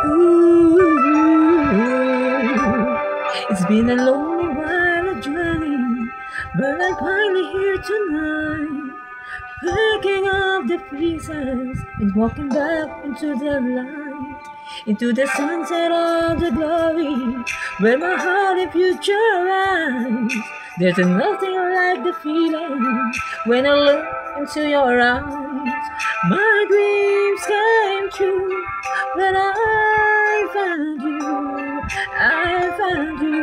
Ooh, it's been a lonely while a journey, but I'm finally here tonight. Picking up the pieces and walking back into the light, into the sunset of the glory, where my heart and future lies. There's nothing like the feeling when I look into your eyes. My dreams came true when I found you. I found you,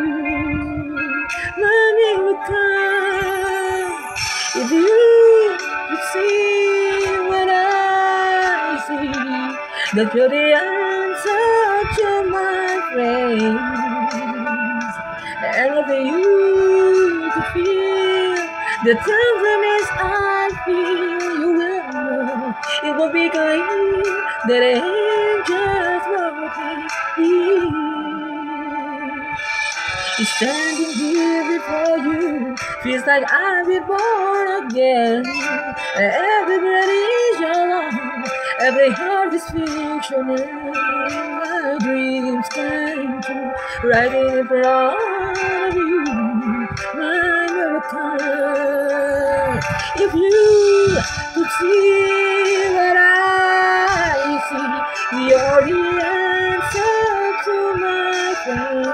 my miracle. If you could see what I see, that you're the answer to my praise. And if you could feel the tenderness I feel, you will know it will be clear that angels walk with me. Standing here before you feels like I've been born again. Every breath is your love, every heart is fictional. My dreams came true right in front of you, my miracle. If you could see what I see, you're the answer to my pain.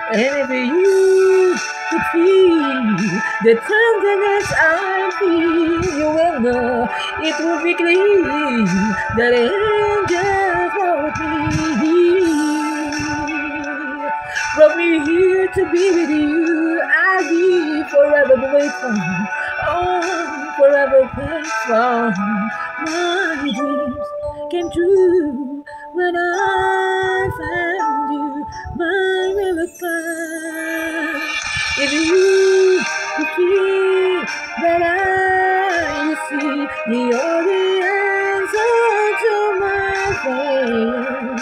And if you could feel the tenderness I feel, you will know it will be clear that angels brought me here to be with you. I'll be forever grateful, oh, forever grateful. My dreams came true when I found you, my miracle. If you could feel that I see, you're the answer to my pain.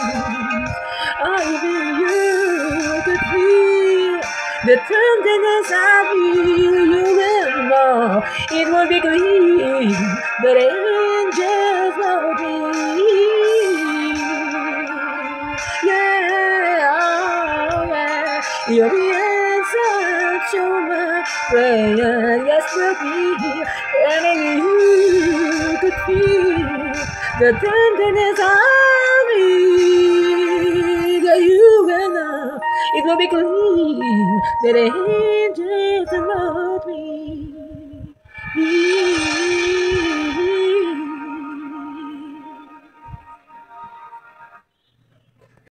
Oh, if you could feel the tenderness I feel, you will know it will be clear that angels love me. Yeah, oh, yeah. You're the answer to my prayer. Yes, we'll be here. And if you could feel the tenderness of me, that you will know it will be clear that angels love me.